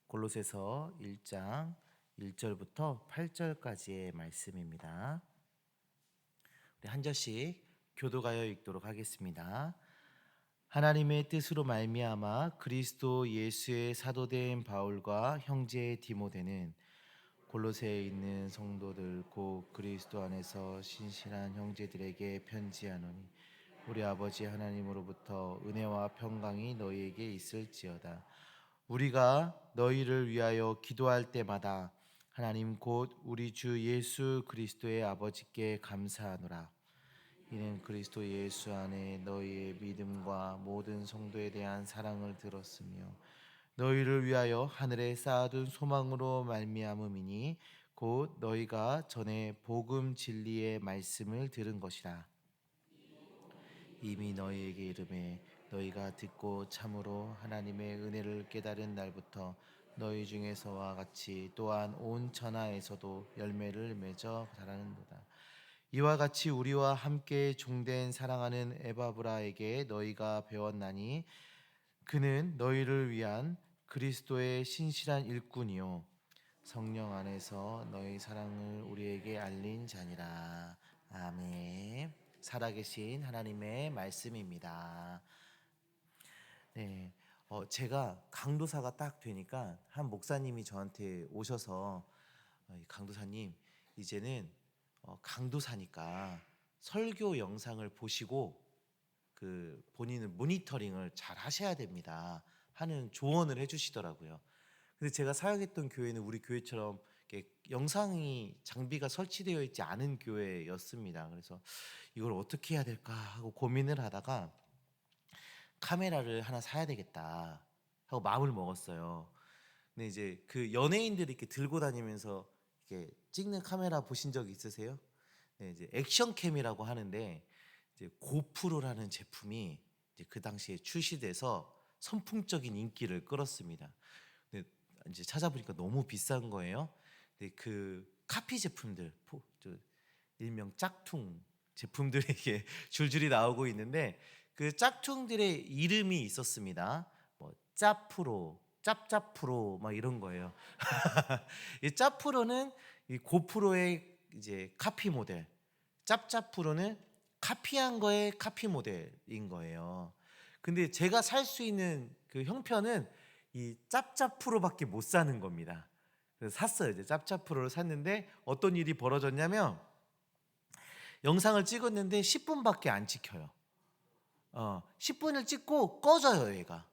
골로새서 1장 1절부터 8절까지의 말씀입니다. 우리 한 절씩 교도가여 읽도록 하겠습니다. 하나님의 뜻으로 말미암아 그리스도 예수의 사도된 바울과 형제 디모데는 골로새에 있는 성도들 곧 그리스도 안에서 신실한 형제들에게 편지하노니 우리 아버지 하나님으로부터 은혜와 평강이 너희에게 있을지어다. 우리가 너희를 위하여 기도할 때마다 하나님 곧 우리 주 예수 그리스도의 아버지께 감사하노라. 이는 그리스도 예수 안에 너희의 믿음과 모든 성도에 대한 사랑을 들었으며 너희를 위하여 하늘에 쌓아둔 소망으로 말미암음이니 곧 너희가 전에 복음 진리의 말씀을 들은 것이라. 이미 너희에게 이르매 너희가 듣고 참으로 하나님의 은혜를 깨달은 날부터 너희 중에서와 같이 또한 온 천하에서도 열매를 맺어 자라는도다. 이와 같이 우리와 함께 종된 사랑하는 에바브라에게 너희가 배웠나니 그는 너희를 위한 그리스도의 신실한 일꾼이요 성령 안에서 너희 사랑을 우리에게 알린 자니라. 아멘. 살아계신 하나님의 말씀입니다. 네, 제가 강도사가 딱 되니까 한 목사님이 저한테 오셔서 강도사님 이제는 강도사니까 설교 영상을 보시고 그 본인은 모니터링을 잘 하셔야 됩니다 하는 조언을 해주시더라고요. 근데 제가 사역했던 교회는 우리 교회처럼 이렇게 영상이 장비가 설치되어 있지 않은 교회였습니다. 그래서 이걸 어떻게 해야 될까 하고 고민을 하다가 카메라를 하나 사야 되겠다 하고 마음을 먹었어요. 근데 이제 그 연예인들이 이렇게 들고 다니면서 이렇게 찍는 카메라 보신 적 있으세요? 네, 이제 액션캠이라고 하는데 이제 고프로라는 제품이 이제 그 당시에 출시돼서 선풍적인 인기를 끌었습니다. 근데 이제 찾아보니까 너무 비싼 거예요. 근데 그 카피 제품들, 일명 짝퉁 제품들이 이게 줄줄이 나오고 있는데 그 짝퉁들의 이름이 있었습니다. 뭐 짜프로, 짭짭프로 막 이런 거예요. 이 짭프로는 이 고프로의 이제 카피 모델, 짭짭프로는 카피한 거의 카피 모델인 거예요. 근데 제가 살 수 있는 그 형편은 이 짭짭프로밖에 못 사는 겁니다. 그래서 샀어요. 이제 짭짭프로를 샀는데 어떤 일이 벌어졌냐면 영상을 찍었는데 10분밖에 안 찍혀요. 10분을 찍고 꺼져요, 얘가.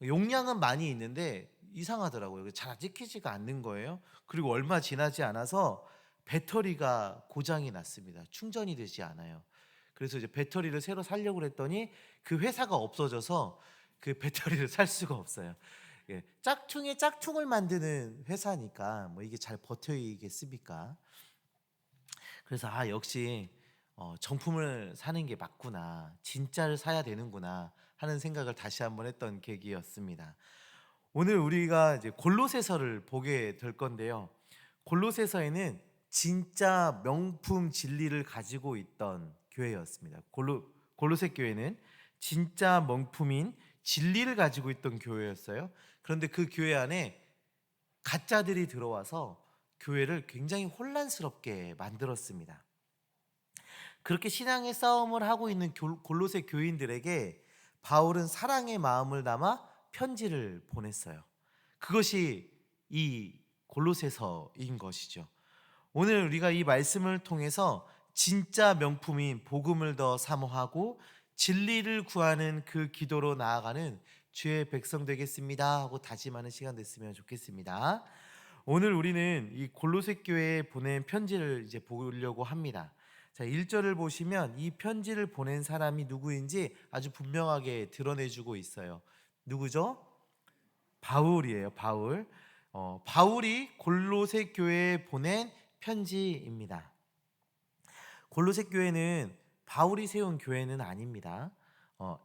용량은 많이 있는데 이상하더라고요. 잘 찍히지가 않는 거예요. 그리고 얼마 지나지 않아서 배터리가 고장이 났습니다. 충전이 되지 않아요. 그래서 이제 배터리를 새로 사려고 했더니 그 회사가 없어져서 그 배터리를 살 수가 없어요. 예, 짝퉁에 짝퉁을 만드는 회사니까 뭐 이게 잘 버텨이겠습니까? 그래서 역시 정품을 사는 게 맞구나, 진짜를 사야 되는구나 하는 생각을 다시 한번 했던 계기였습니다. 오늘 우리가 이제 골로새서를 보게 될 건데요. 골로새서에는 진짜 명품 진리를 가지고 있던 교회였습니다. 골로새 교회는 진짜 명품인 진리를 가지고 있던 교회였어요. 그런데 그 교회 안에 가짜들이 들어와서 교회를 굉장히 혼란스럽게 만들었습니다. 그렇게 신앙의 싸움을 하고 있는 골로새 교인들에게 바울은 사랑의 마음을 담아 편지를 보냈어요. 그것이 이 골로새서인 것이죠. 오늘 우리가 이 말씀을 통해서 진짜 명품인 복음을 더 사모하고 진리를 구하는 그 기도로 나아가는 주의 백성 되겠습니다 하고 다짐하는 시간 됐으면 좋겠습니다. 오늘 우리는 이 골로새 교회에 보낸 편지를 이제 보려고 합니다. 자, 1절을 보시면 이 편지를 보낸 사람이 누구인지 아주 분명하게 드러내주고 있어요. 누구죠? 바울이에요. 바울. 바울이 골로새 교회에 보낸 편지입니다. 골로새 교회는 바울이 세운 교회는 아닙니다.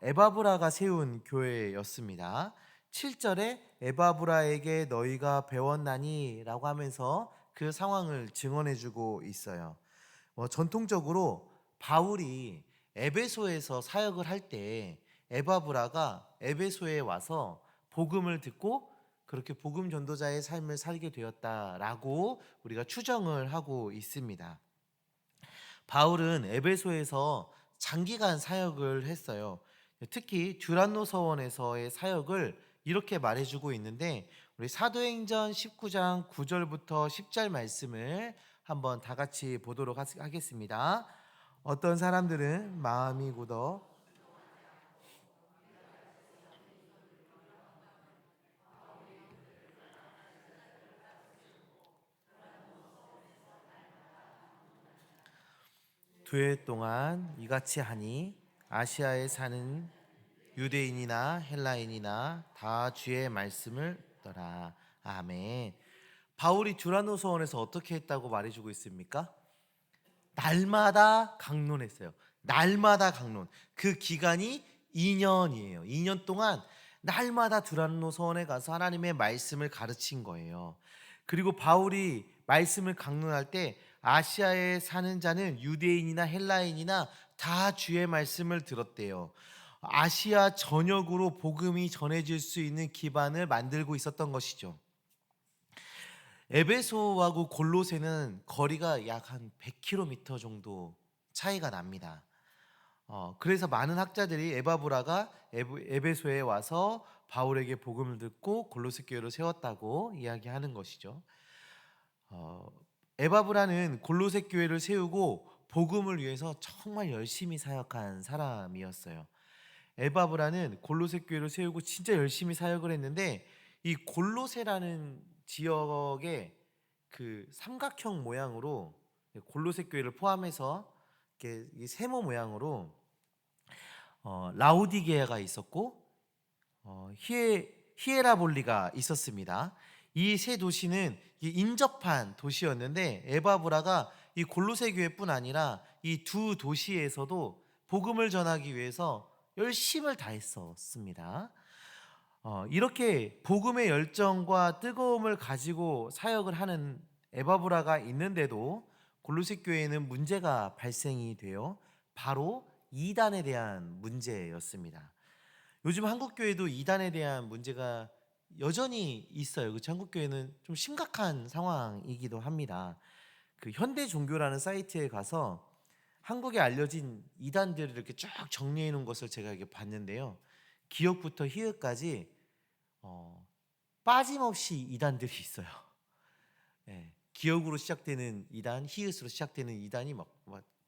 에바브라가 세운 교회였습니다. 7절에 에바브라에게 너희가 배웠나니 라고 하면서 그 상황을 증언해주고 있어요. 전통적으로 바울이 에베소에서 사역을 할 때 에바브라가 에베소에 와서 복음을 듣고 그렇게 복음 전도자의 삶을 살게 되었다라고 우리가 추정을 하고 있습니다. 바울은 에베소에서 장기간 사역을 했어요. 특히 듀란노 서원에서의 사역을 이렇게 말해주고 있는데, 우리 사도행전 19장 9절부터 10절 말씀을 한번 다 같이 보도록 하겠습니다. 어떤 사람들은 마음이 굳어 두 해 동안 이같이 하니 아시아에 사는 유대인이나 헬라인이나 다 주의 말씀을 듣더라. 아멘. 바울이 듀라노 서원에서 어떻게 했다고 말해주고 있습니까? 날마다 강론했어요. 날마다 강론. 그 기간이 2년이에요. 2년 동안 날마다 듀란노 서원에 가서 하나님의 말씀을 가르친 거예요. 그리고 바울이 말씀을 강론할 때 아시아에 사는 자는 유대인이나 헬라인이나 다 주의 말씀을 들었대요. 아시아 전역으로 복음이 전해질 수 있는 기반을 만들고 있었던 것이죠. 에베소하고 골로새는 거리가 약 한 100km 정도 차이가 납니다. 그래서 많은 학자들이 에바브라가 에베소에 와서 바울에게 복음을 듣고 골로새 교회를 세웠다고 이야기하는 것이죠. 에바브라는 골로새 교회를 세우고 복음을 위해서 정말 열심히 사역한 사람이었어요. 에바브라는 골로새 교회를 세우고 진짜 열심히 사역을 했는데, 이 골로새라는 지역의 그 삼각형 모양으로, 골로새 교회를 포함해서 이렇게 이 세모 모양으로 라우디게아가 있었고 히에라볼리가 있었습니다. 이 세 도시는 인접한 도시였는데, 에바브라가 이 골로새 교회뿐 아니라 이 두 도시에서도 복음을 전하기 위해서 열심을 다했었습니다. 이렇게 복음의 열정과 뜨거움을 가지고 사역을 하는 에바브라가 있는데도 골로새 교회에는 문제가 발생이 돼요. 바로 이단에 대한 문제였습니다. 요즘 한국 교회도 이단에 대한 문제가 여전히 있어요. 그 한국 교회는 좀 심각한 상황이기도 합니다. 그 현대 종교라는 사이트에 가서 한국에 알려진 이단들을 이렇게 쫙 정리해 놓은 것을 제가 이렇게 봤는데요. 기역부터 희읍까지 빠짐없이 이단들이 있어요. 예, 기역으로 시작되는 이단, 희읍으로 시작되는 이단이 막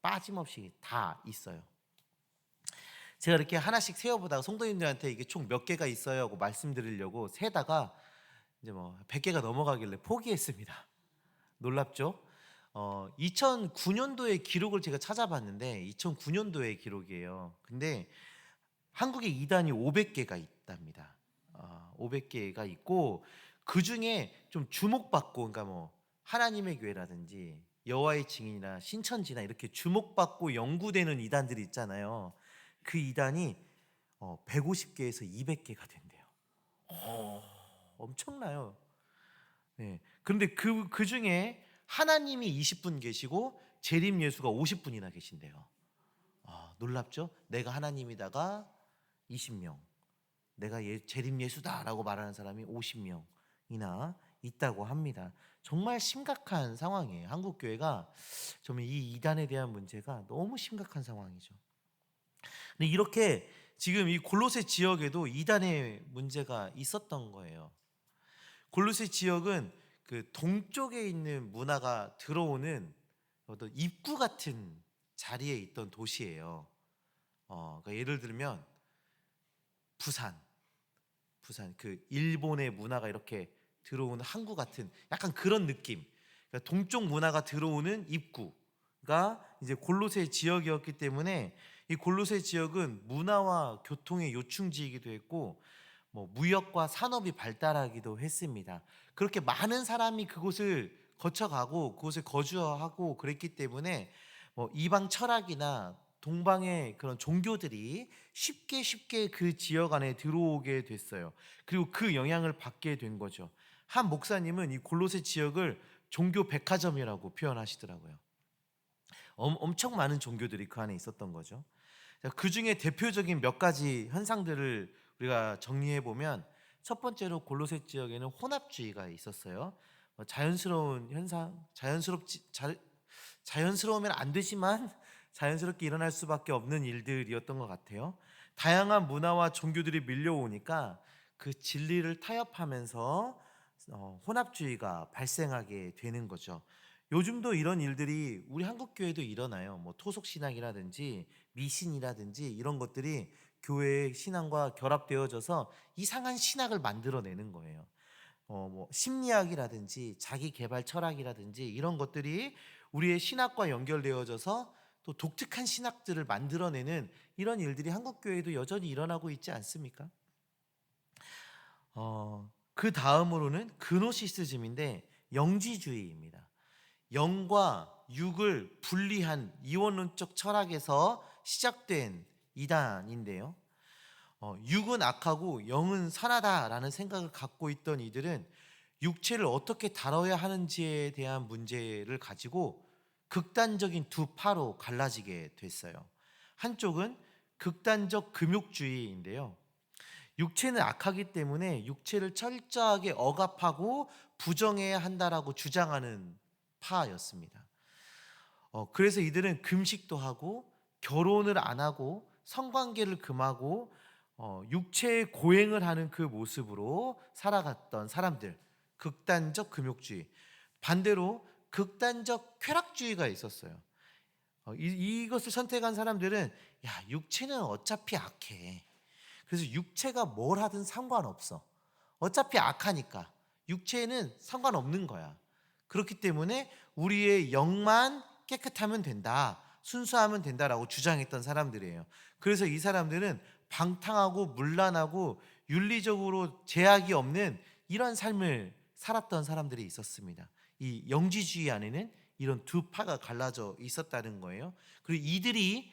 빠짐없이 다 있어요. 제가 이렇게 하나씩 세어보다가 성도님들한테 이게 총 몇 개가 있어요 하고 말씀드리려고 세다가 이제 100개가 넘어가길래 포기했습니다. 놀랍죠? 2009년도의 기록을 제가 찾아봤는데 2009년도의 기록이에요. 근데 한국에 이단이 500개가 있답니다. 500개가 있고, 그 중에 좀 주목받고, 그러니까 하나님의 교회라든지 여호와의 증인이나 신천지나 이렇게 주목받고 연구되는 이단들이 있잖아요. 그 이단이 150개에서 200개가 된대요. 엄청나요. 네. 그런데 그 중에 하나님이 20분 계시고 재림 예수가 50분이나 계신대요. 놀랍죠? 내가 하나님이다가 20명, 내가 재림 예수다라고 말하는 사람이 50명이나 있다고 합니다. 정말 심각한 상황이에요. 한국 교회가 정말 이 이단에 대한 문제가 너무 심각한 상황이죠. 근데 이렇게 지금 이 골로새 지역에도 이단의 문제가 있었던 거예요. 골로새 지역은 그 동쪽에 있는 문화가 들어오는 어떤 입구 같은 자리에 있던 도시예요. 그러니까 예를 들면 부산 그 일본의 문화가 이렇게 들어오는 항구 같은 약간 그런 느낌. 그러니까 동쪽 문화가 들어오는 입구가 이제 골로새 지역이었기 때문에, 이 골로새 지역은 문화와 교통의 요충지이기도 했고 무역과 산업이 발달하기도 했습니다. 그렇게 많은 사람이 그곳을 거쳐가고 그곳에 거주하고 그랬기 때문에 이방 철학이나 동방의 그런 종교들이 쉽게 그 지역 안에 들어오게 됐어요. 그리고 그 영향을 받게 된 거죠. 한 목사님은 이 골로새 지역을 종교 백화점이라고 표현하시더라고요. 엄청 많은 종교들이 그 안에 있었던 거죠. 그 중에 대표적인 몇 가지 현상들을 우리가 정리해 보면, 첫 번째로 골로새 지역에는 혼합주의가 있었어요. 자연스러운 현상, 자연스러우면 안 되지만 자연스럽게 일어날 수밖에 없는 일들이었던 것 같아요. 다양한 문화와 종교들이 밀려오니까 그 진리를 타협하면서 혼합주의가 발생하게 되는 거죠. 요즘도 이런 일들이 우리 한국 교회도 일어나요. 뭐 토속 신앙이라든지 미신이라든지 이런 것들이 교회의 신앙과 결합되어져서 이상한 신학을 만들어내는 거예요. 뭐 심리학이라든지 자기 개발 철학이라든지 이런 것들이 우리의 신학과 연결되어져서 또 독특한 신학들을 만들어내는 이런 일들이 한국 교회도 여전히 일어나고 있지 않습니까? 그 다음으로는 그노시스즘인데 영지주의입니다. 영과 육을 분리한 이원론적 철학에서 시작된 이단인데요. 육은 악하고 영은 선하다라는 생각을 갖고 있던 이들은 육체를 어떻게 다뤄야 하는지에 대한 문제를 가지고 극단적인 두 파로 갈라지게 됐어요. 한쪽은 극단적 금욕주의인데요. 육체는 악하기 때문에 육체를 철저하게 억압하고 부정해야 한다라고 주장하는 파였습니다. 그래서 이들은 금식도 하고 결혼을 안 하고 성관계를 금하고 육체의 고행을 하는 그 모습으로 살아갔던 사람들, 극단적 금욕주의. 반대로 극단적 쾌락주의가 있었어요. 이것을 선택한 사람들은 육체는 어차피 악해. 그래서 육체가 뭘 하든 상관없어. 어차피 악하니까 육체는 상관없는 거야. 그렇기 때문에 우리의 영만 깨끗하면 된다, 순수하면 된다라고 주장했던 사람들이에요. 그래서 이 사람들은 방탕하고 문란하고 윤리적으로 제약이 없는 이런 삶을 살았던 사람들이 있었습니다. 이 영지주의 안에는 이런 두 파가 갈라져 있었다는 거예요. 그리고 이들이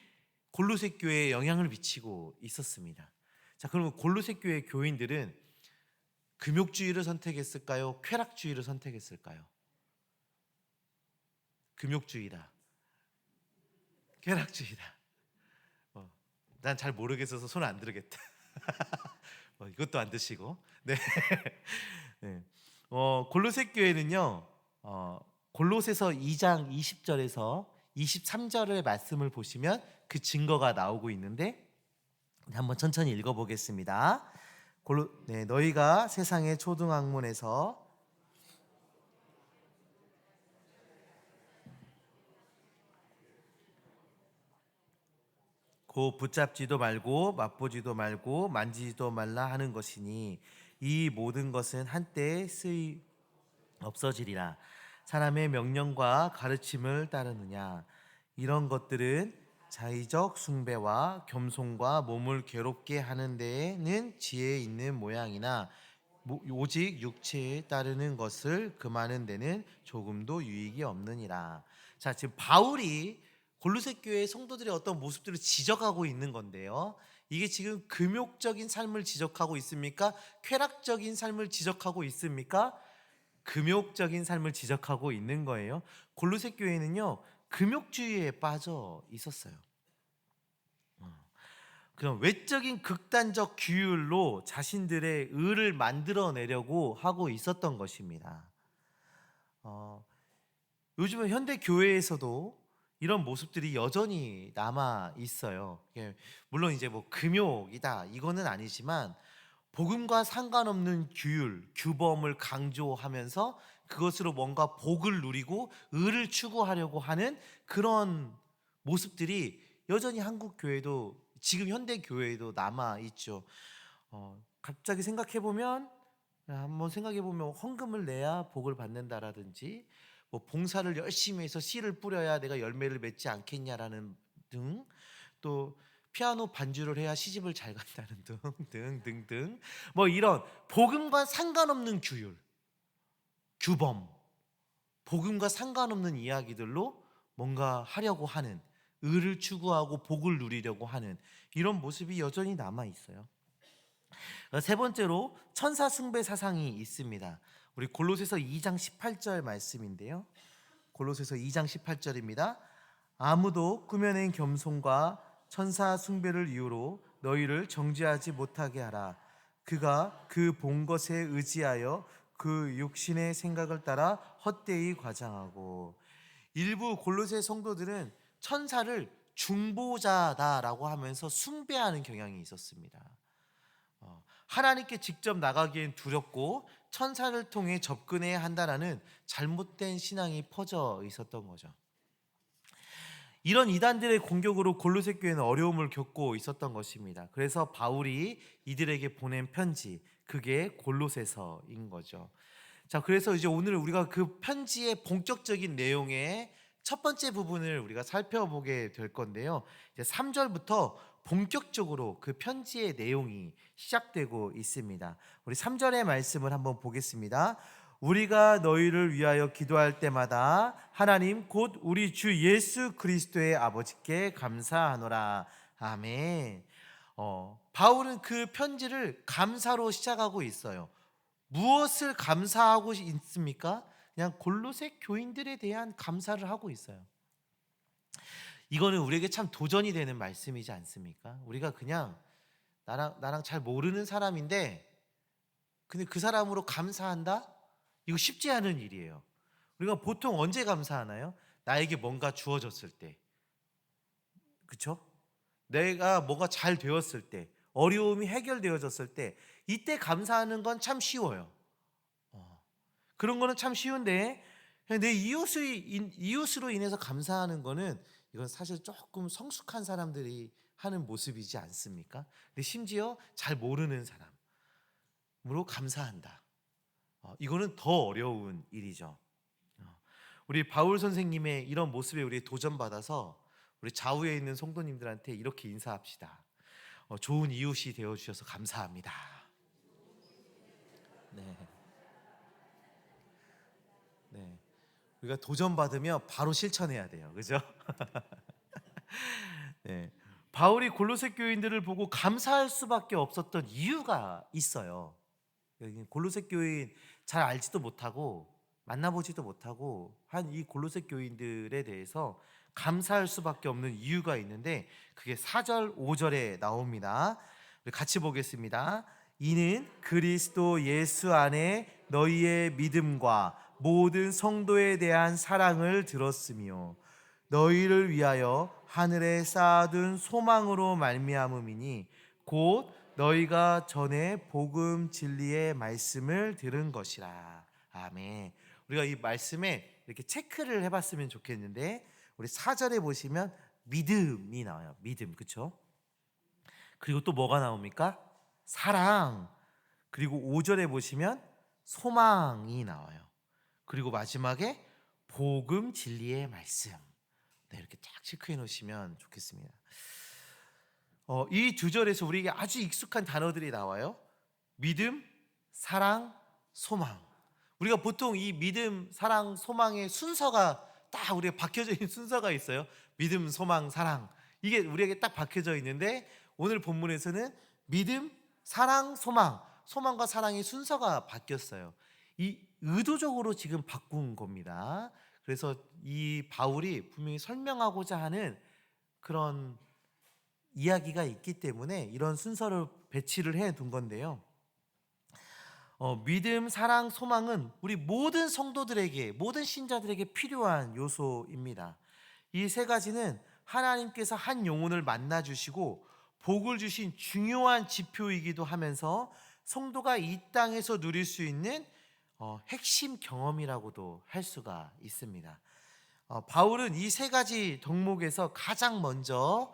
골로새 교회에 영향을 미치고 있었습니다. 자, 그러면 골로새 교회 교인들은 금욕주의를 선택했을까요? 쾌락주의를 선택했을까요? 금욕주의다. 쾌락주의다. 난 잘 모르겠어서 손 안 들겠다. 이것도 안 드시고. 네. 네. 골로새 교회는요. 골로새서 2장 20절에서 23절의 말씀을 보시면 그 증거가 나오고 있는데 한번 천천히 읽어보겠습니다. 너희가 세상의 초등학문에서 고 붙잡지도 말고 맛보지도 말고 만지지도 말라 하는 것이니 이 모든 것은 한때에 쓰이 없어지리라. 사람의 명령과 가르침을 따르느냐. 이런 것들은 자의적 숭배와 겸손과 몸을 괴롭게 하는 데에는 지혜 있는 모양이나 오직 육체에 따르는 것을 금하는 데는 조금도 유익이 없느니라. 자, 지금 바울이 골로새 교회 성도들의 어떤 모습들을 지적하고 있는 건데요. 이게 지금 금욕적인 삶을 지적하고 있습니까? 쾌락적인 삶을 지적하고 있습니까? 금욕적인 삶을 지적하고 있는 거예요. 골로새 교회는요, 금욕주의에 빠져 있었어요. 그럼 외적인 극단적 규율로 자신들의 의를 만들어내려고 하고 있었던 것입니다. 요즘은 현대 교회에서도 이런 모습들이 여전히 남아 있어요. 물론 이제 뭐 금욕이다 이거는 아니지만 복음과 상관없는 규율, 규범을 강조하면서 그것으로 뭔가 복을 누리고 의를 추구하려고 하는 그런 모습들이 여전히 한국 교회도 지금 현대 교회에도 남아 있죠. 갑자기 한번 생각해 보면 헌금을 내야 복을 받는다라든지 뭐 봉사를 열심히 해서 씨를 뿌려야 내가 열매를 맺지 않겠냐라는 등, 또 피아노 반주를 해야 시집을 잘 간다는 등등등 뭐 이런 복음과 상관없는 규율, 규범, 복음과 상관없는 이야기들로 뭔가 하려고 하는, 의를 추구하고 복을 누리려고 하는 이런 모습이 여전히 남아 있어요. 세 번째로 천사 숭배 사상이 있습니다. 우리 골로새서 2장 18절 말씀인데요. 골로새서 2장 18절입니다. 아무도 꾸며낸 겸손과 천사 숭배를 이유로 너희를 정죄하지 못하게 하라. 그가 그 본 것에 의지하여 그 육신의 생각을 따라 헛되이 과장하고. 일부 골로새 성도들은 천사를 중보자다라고 하면서 숭배하는 경향이 있었습니다. 하나님께 직접 나가기엔 두렵고 천사를 통해 접근해야 한다라는 잘못된 신앙이 퍼져 있었던 거죠. 이런 이단들의 공격으로 골로새 교회는 어려움을 겪고 있었던 것입니다. 그래서 바울이 이들에게 보낸 편지, 그게 골로새서인 거죠. 자, 그래서 이제 오늘 우리가 그 편지의 본격적인 내용의 첫 번째 부분을 우리가 살펴보게 될 건데요. 이제 3절부터 본격적으로 그 편지의 내용이 시작되고 있습니다. 우리 3절의 말씀을 한번 보겠습니다. 우리가 너희를 위하여 기도할 때마다 하나님 곧 우리 주 예수 그리스도의 아버지께 감사하노라. 아멘. 바울은 그 편지를 감사로 시작하고 있어요. 무엇을 감사하고 있습니까? 그냥 골로새 교인들에 대한 감사를 하고 있어요. 이거는 우리에게 참 도전이 되는 말씀이지 않습니까? 우리가 그냥 나랑 잘 모르는 사람인데 근데 그 사람으로 감사한다? 이거 쉽지 않은 일이에요. 우리가 보통 언제 감사하나요? 나에게 뭔가 주어졌을 때, 그렇죠? 내가 뭐가 잘 되었을 때, 어려움이 해결되어졌을 때, 이때 감사하는 건 참 쉬워요. 그런 거는 참 쉬운데 내 이웃으로 인해서 감사하는 거는 이건 사실 조금 성숙한 사람들이 하는 모습이지 않습니까? 근데 심지어 잘 모르는 사람으로 감사한다. 이거는 더 어려운 일이죠. 우리 바울 선생님의 이런 모습에 우리 도전받아서 우리 좌우에 있는 성도님들한테 이렇게 인사합시다. 좋은 이웃이 되어주셔서 감사합니다. 네. 네. 우리가 도전받으면 바로 실천해야 돼요. 그죠? 네. 바울이 골로새 교인들을 보고 감사할 수밖에 없었던 이유가 있어요. 골로새 교인 잘 알지도 못하고 만나보지도 못하고 한 이 골로새 교인들에 대해서 감사할 수밖에 없는 이유가 있는데 그게 4절 5절에 나옵니다. 우리 같이 보겠습니다. 이는 그리스도 예수 안에 너희의 믿음과 모든 성도에 대한 사랑을 들었으며 너희를 위하여 하늘에 쌓아둔 소망으로 말미암음이니 곧 너희가 전에 복음 진리의 말씀을 들은 것이라. 아멘. 우리가 이 말씀에 이렇게 체크를 해봤으면 좋겠는데 우리 4절에 보시면 믿음이 나와요. 믿음, 그렇죠? 그리고 또 뭐가 나옵니까? 사랑. 그리고 5절에 보시면 소망이 나와요. 그리고 마지막에 복음 진리의 말씀. 네, 이렇게 쫙 체크해 놓으시면 좋겠습니다. 이 두 절에서 우리에게 아주 익숙한 단어들이 나와요. 믿음, 사랑, 소망. 우리가 보통 이 믿음, 사랑, 소망의 순서가 딱 우리가 박혀져 있는 순서가 있어요. 믿음, 소망, 사랑. 이게 우리에게 딱 박혀져 있는데 오늘 본문에서는 믿음, 사랑, 소망. 소망과 사랑의 순서가 바뀌었어요. 이 의도적으로 지금 바꾼 겁니다. 그래서 이 바울이 분명히 설명하고자 하는 그런 이야기가 있기 때문에 이런 순서를 배치를 해 둔 건데요. 믿음, 사랑, 소망은 우리 모든 성도들에게, 모든 신자들에게 필요한 요소입니다. 이 세 가지는 하나님께서 한 영혼을 만나 주시고 복을 주신 중요한 지표이기도 하면서 성도가 이 땅에서 누릴 수 있는 핵심 경험이라고도 할 수가 있습니다. 바울은 이 세 가지 덕목에서 가장 먼저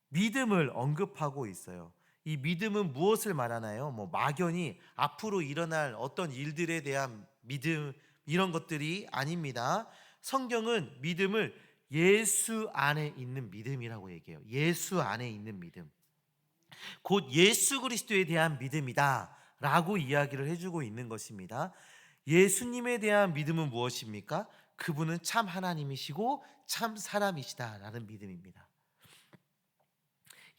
믿음을 언급하고 있어요. 이 믿음은 무엇을 말하나요? 막연히 앞으로 일어날 어떤 일들에 대한 믿음 이런 것들이 아닙니다. 성경은 믿음을 예수 안에 있는 믿음이라고 얘기해요. 예수 안에 있는 믿음. 곧 예수 그리스도에 대한 믿음이다 라고 이야기를 해주고 있는 것입니다. 예수님에 대한 믿음은 무엇입니까? 그분은 참 하나님이시고 참 사람이시다라는 믿음입니다.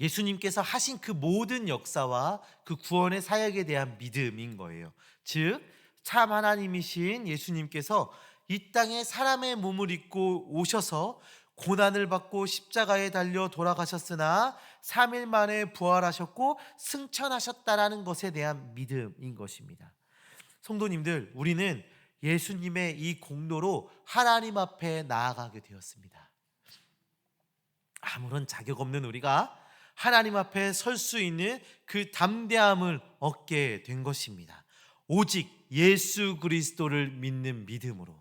예수님께서 하신 그 모든 역사와 그 구원의 사역에 대한 믿음인 거예요. 즉, 참 하나님이신 예수님께서 이 땅에 사람의 몸을 입고 오셔서 고난을 받고 십자가에 달려 돌아가셨으나 3일 만에 부활하셨고 승천하셨다라는 것에 대한 믿음인 것입니다. 성도님들, 우리는 예수님의 이 공로로 하나님 앞에 나아가게 되었습니다. 아무런 자격 없는 우리가 하나님 앞에 설 수 있는 그 담대함을 얻게 된 것입니다. 오직 예수 그리스도를 믿는 믿음으로.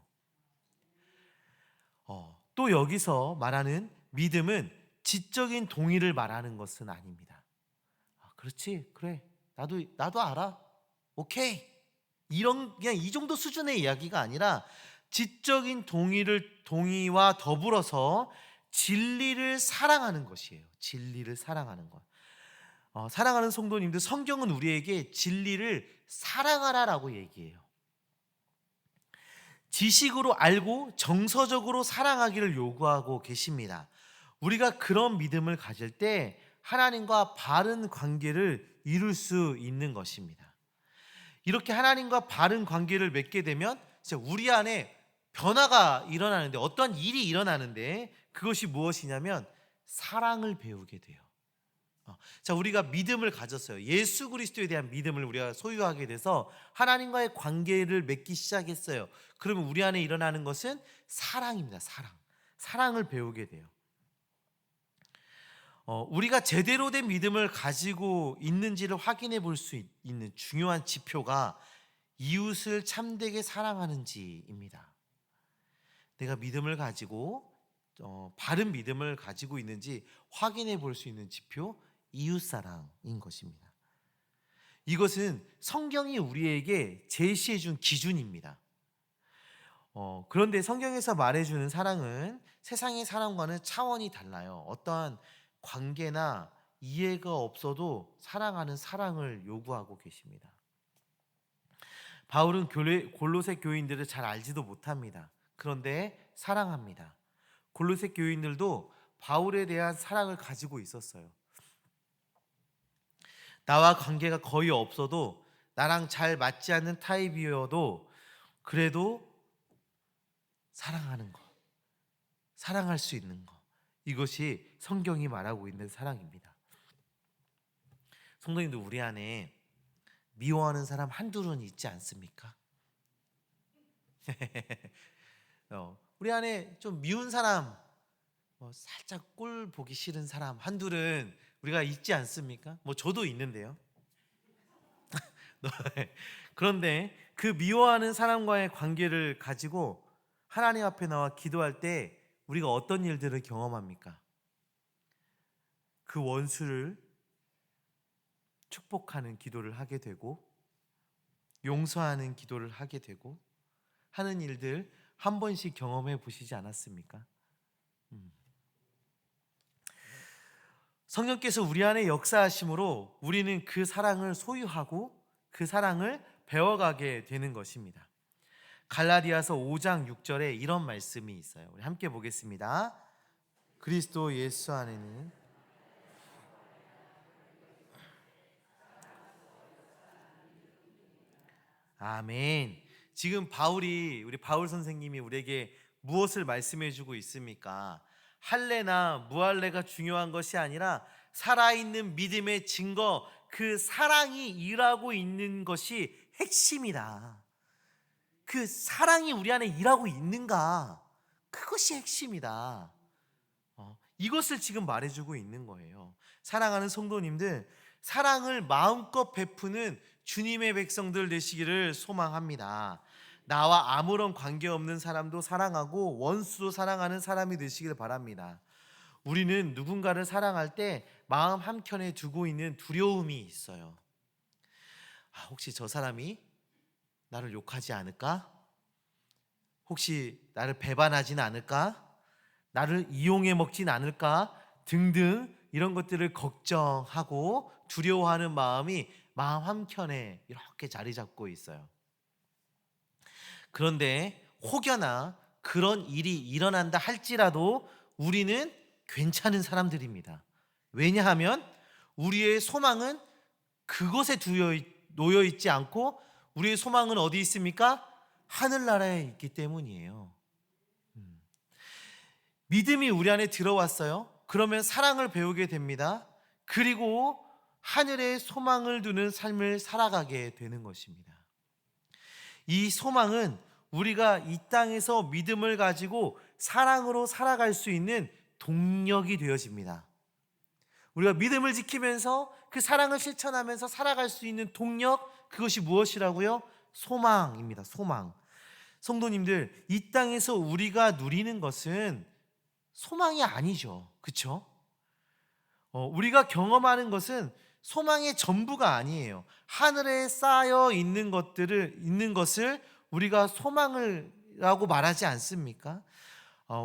또 여기서 말하는 믿음은 지적인 동의를 말하는 것은 아닙니다. 그렇지, 그래, 나도 알아, 오케이, 이런 그냥 이 정도 수준의 이야기가 아니라 지적인 동의와 더불어서 진리를 사랑하는 것이에요. 진리를 사랑하는 것. 사랑하는 성도님들, 성경은 우리에게 진리를 사랑하라라고 얘기해요. 지식으로 알고 정서적으로 사랑하기를 요구하고 계십니다. 우리가 그런 믿음을 가질 때 하나님과 바른 관계를 이룰 수 있는 것입니다. 이렇게 하나님과 바른 관계를 맺게 되면 우리 안에 변화가 일어나는데, 어떤 일이 일어나는데, 그것이 무엇이냐면 사랑을 배우게 돼요. 자, 우리가 믿음을 가졌어요. 예수 그리스도에 대한 믿음을 우리가 소유하게 돼서 하나님과의 관계를 맺기 시작했어요. 그러면 우리 안에 일어나는 것은 사랑입니다. 사랑을 배우게 돼요. 우리가 제대로 된 믿음을 가지고 있는지를 확인해 볼 수 있는 중요한 지표가 이웃을 참되게 사랑하는지입니다. 내가 믿음을 가지고 바른 믿음을 가지고 있는지 확인해 볼 수 있는 지표, 이웃사랑인 것입니다. 이것은 성경이 우리에게 제시해 준 기준입니다. 그런데 성경에서 말해주는 사랑은 세상의 사랑과는 차원이 달라요. 어떠한 관계나 이해가 없어도 사랑하는 사랑을 요구하고 계십니다. 바울은 골로새 교인들을 잘 알지도 못합니다. 그런데 사랑합니다. 골로새 교인들도 바울에 대한 사랑을 가지고 있었어요. 나와 관계가 거의 없어도, 나랑 잘 맞지 않는 타입이어도 그래도 사랑하는 것, 사랑할 수 있는 것, 이것이 성경이 말하고 있는 사랑입니다. 성도님들, 우리 안에 미워하는 사람 한둘은 있지 않습니까? 우리 안에 좀 미운 사람, 살짝 꼴 보기 싫은 사람 한둘은 우리가 있지 않습니까? 저도 있는데요. 그런데 그 미워하는 사람과의 관계를 가지고 하나님 앞에 나와 기도할 때 우리가 어떤 일들을 경험합니까? 그 원수를 축복하는 기도를 하게 되고, 용서하는 기도를 하게 되고 하는 일들 한 번씩 경험해 보시지 않았습니까? 성령께서 우리 안에 역사하심으로 우리는 그 사랑을 소유하고 그 사랑을 배워가게 되는 것입니다. 갈라디아서 5장 6절에 이런 말씀이 있어요. 우리 함께 보겠습니다. 그리스도 예수 안에는 아멘. 지금 우리 바울 선생님이 우리에게 무엇을 말씀해 주고 있습니까? 할례나 무할례가 중요한 것이 아니라 살아있는 믿음의 증거, 그 사랑이 일하고 있는 것이 핵심이다. 그 사랑이 우리 안에 일하고 있는가, 그것이 핵심이다. 이것을 지금 말해주고 있는 거예요. 사랑하는 성도님들, 사랑을 마음껏 베푸는 주님의 백성들 되시기를 소망합니다. 나와 아무런 관계없는 사람도 사랑하고 원수도 사랑하는 사람이 되시길 바랍니다. 우리는 누군가를 사랑할 때 마음 한켠에 두고 있는 두려움이 있어요. 혹시 저 사람이 나를 욕하지 않을까? 혹시 나를 배반하지는 않을까? 나를 이용해 먹진 않을까? 등등 이런 것들을 걱정하고 두려워하는 마음이 마음 한켠에 이렇게 자리 잡고 있어요. 그런데 혹여나 그런 일이 일어난다 할지라도 우리는 괜찮은 사람들입니다. 왜냐하면 우리의 소망은 그것에 놓여 있지 않고 우리의 소망은 어디 있습니까? 하늘나라에 있기 때문이에요. 믿음이 우리 안에 들어왔어요. 그러면 사랑을 배우게 됩니다. 그리고 하늘에 소망을 두는 삶을 살아가게 되는 것입니다. 이 소망은 우리가 이 땅에서 믿음을 가지고 사랑으로 살아갈 수 있는 동력이 되어집니다. 우리가 믿음을 지키면서 그 사랑을 실천하면서 살아갈 수 있는 동력, 그것이 무엇이라고요? 소망입니다. 소망. 성도님들, 이 땅에서 우리가 누리는 것은 소망이 아니죠. 그렇죠? 우리가 경험하는 것은 소망의 전부가 아니에요. 하늘에 쌓여 있는 것을 우리가 소망이라고 말하지 않습니까?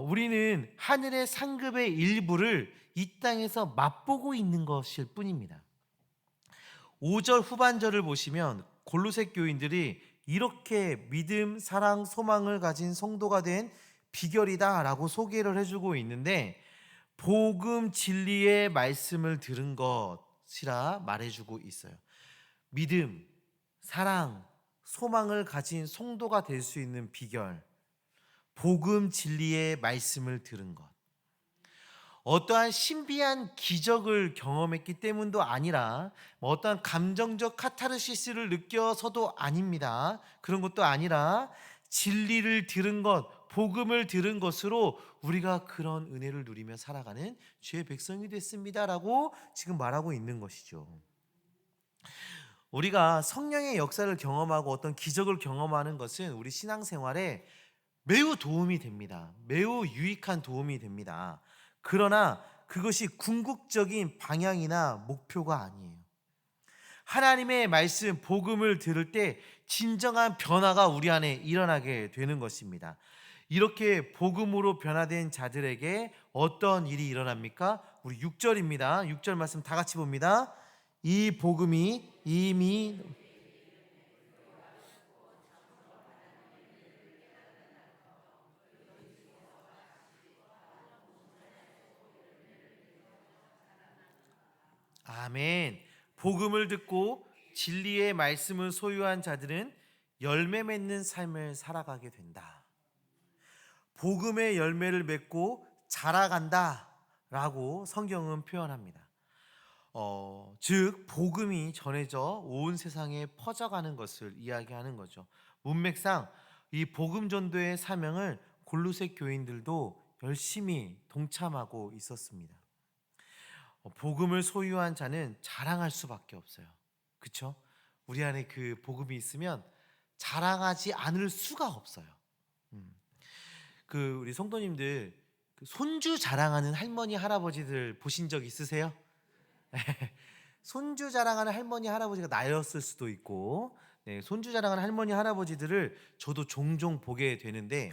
우리는 하늘의 상급의 일부를 이 땅에서 맛보고 있는 것일 뿐입니다. 5절 후반절을 보시면 골로새 교인들이 이렇게 믿음, 사랑, 소망을 가진 성도가 된 비결이다라고 소개를 해주고 있는데, 복음 진리의 말씀을 들은 것이라 말해주고 있어요. 믿음, 사랑, 소망을 가진 성도가 될 수 있는 비결, 복음 진리의 말씀을 들은 것. 어떠한 신비한 기적을 경험했기 때문도 아니라 어떠한 감정적 카타르시스를 느껴서도 아닙니다. 그런 것도 아니라 진리를 들은 것, 복음을 들은 것으로 우리가 그런 은혜를 누리며 살아가는 주의 백성이 됐습니다라고 지금 말하고 있는 것이죠. 우리가 성령의 역사를 경험하고 어떤 기적을 경험하는 것은 우리 신앙생활에 매우 도움이 됩니다. 매우 유익한 도움이 됩니다. 그러나 그것이 궁극적인 방향이나 목표가 아니에요. 하나님의 말씀, 복음을 들을 때 진정한 변화가 우리 안에 일어나게 되는 것입니다. 이렇게 복음으로 변화된 자들에게 어떤 일이 일어납니까? 우리 6절입니다. 6절 말씀 다 같이 봅니다. 이 복음이 이미 아멘. 복음을 듣고 진리의 말씀을 소유한 자들은 열매 맺는 삶을 살아가게 된다. 복음의 열매를 맺고 자라간다 라고 성경은 표현합니다. 즉 복음이 전해져 온 세상에 퍼져가는 것을 이야기하는 거죠. 문맥상 이 복음 전도의 사명을 골로새 교인들도 열심히 동참하고 있었습니다. 복음을 소유한 자는 자랑할 수밖에 없어요. 그렇죠? 우리 안에 그 복음이 있으면 자랑하지 않을 수가 없어요. 우리 성도님들 손주 자랑하는 할머니 할아버지들 보신 적 있으세요? 손주 자랑하는 할머니 할아버지가 나였을 수도 있고, 손주 자랑하는 할머니 할아버지들을 저도 종종 보게 되는데,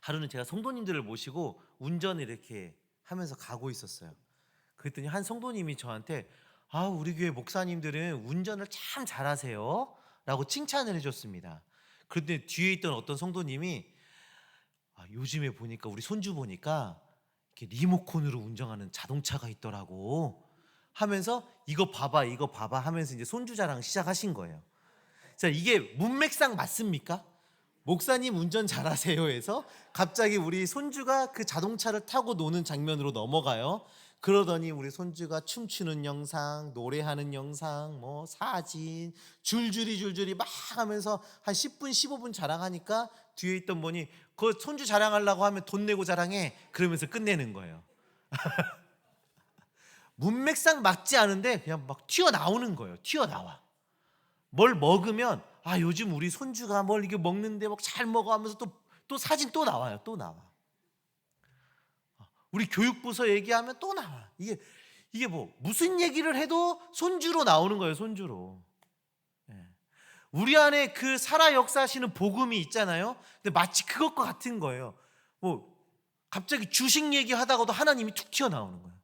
하루는 제가 성도님들을 모시고 운전을 이렇게 하면서 가고 있었어요. 그랬더니 한 성도님이 저한테 우리 교회 목사님들은 운전을 참 잘하세요 라고 칭찬을 해줬습니다. 그런데 뒤에 있던 어떤 성도님이 요즘에 보니까 우리 손주 보니까 이렇게 리모컨으로 운전하는 자동차가 있더라고 하면서 이거 봐봐 하면서 이제 손주 자랑 시작하신 거예요. 자, 이게 문맥상 맞습니까? 목사님 운전 잘하세요 해서 갑자기 우리 손주가 그 자동차를 타고 노는 장면으로 넘어가요. 그러더니 우리 손주가 춤추는 영상, 노래하는 영상, 사진 줄줄이 막 하면서 한 10분 15분 자랑하니까 뒤에 있던 분이 그 손주 자랑하려고 하면 돈 내고 자랑해 그러면서 끝내는 거예요. 문맥상 맞지 않은데 그냥 막 튀어나오는 거예요. 튀어나와. 뭘 먹으면 요즘 우리 손주가 뭘 이게 먹는데 막 잘 먹어 하면서 또 사진 또 나와요. 또 나와. 우리 교육부서 얘기하면 또 나와. 이게 무슨 얘기를 해도 손주로 나오는 거예요. 손주로. 우리 안에 그 살아 역사하시는 복음이 있잖아요. 근데 마치 그것과 같은 거예요. 갑자기 주식 얘기하다가도 하나님이 툭 튀어나오는 거예요.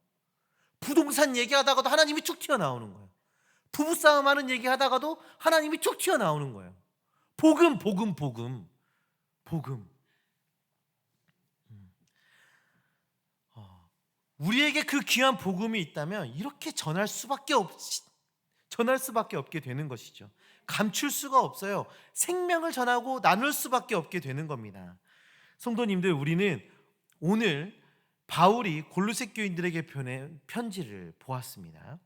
부동산 얘기하다가도 하나님이 툭 튀어나오는 거예요. 부부싸움 하는 얘기하다가도 하나님이 툭 튀어나오는 거예요. 복음. 우리에게 그 귀한 복음이 있다면 이렇게 전할 수밖에 없게 되는 것이죠. 감출 수가 없어요. 생명을 전하고 나눌 수밖에 없게 되는 겁니다. 성도님들, 우리는 오늘 바울이 골로새 교인들에게 보낸 편지를 보았습니다.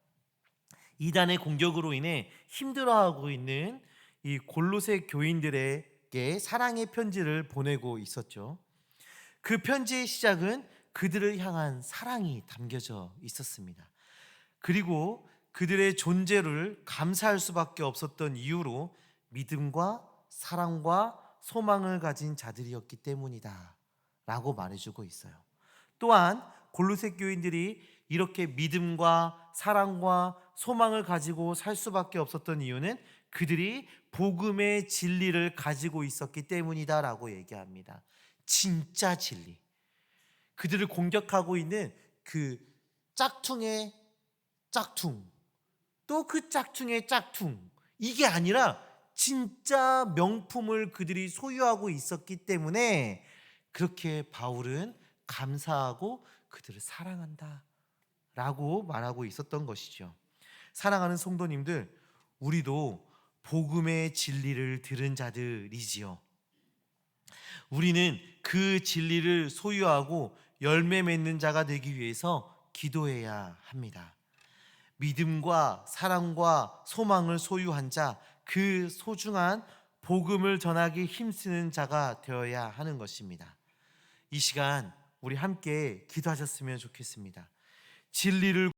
이단의 공격으로 인해 힘들어하고 있는 이 골로새 교인들에게 사랑의 편지를 보내고 있었죠. 그 편지의 시작은 그들을 향한 사랑이 담겨져 있었습니다. 그리고 그들의 존재를 감사할 수밖에 없었던 이유로 믿음과 사랑과 소망을 가진 자들이었기 때문이다 라고 말해주고 있어요. 또한 골로새 교인들이 이렇게 믿음과 사랑과 소망을 가지고 살 수밖에 없었던 이유는 그들이 복음의 진리를 가지고 있었기 때문이다라고 얘기합니다. 진짜 진리. 그들을 공격하고 있는 그 짝퉁의 짝퉁, 또 그 짝퉁의 짝퉁, 이게 아니라 진짜 명품을 그들이 소유하고 있었기 때문에 그렇게 바울은 감사하고 그들을 사랑한다 라고 말하고 있었던 것이죠. 사랑하는 성도님들, 우리도 복음의 진리를 들은 자들이지요. 우리는 그 진리를 소유하고 열매 맺는 자가 되기 위해서 기도해야 합니다. 믿음과 사랑과 소망을 소유한 자, 그 소중한 복음을 전하기 힘쓰는 자가 되어야 하는 것입니다. 이 시간 우리 함께 기도하셨으면 좋겠습니다. 진리를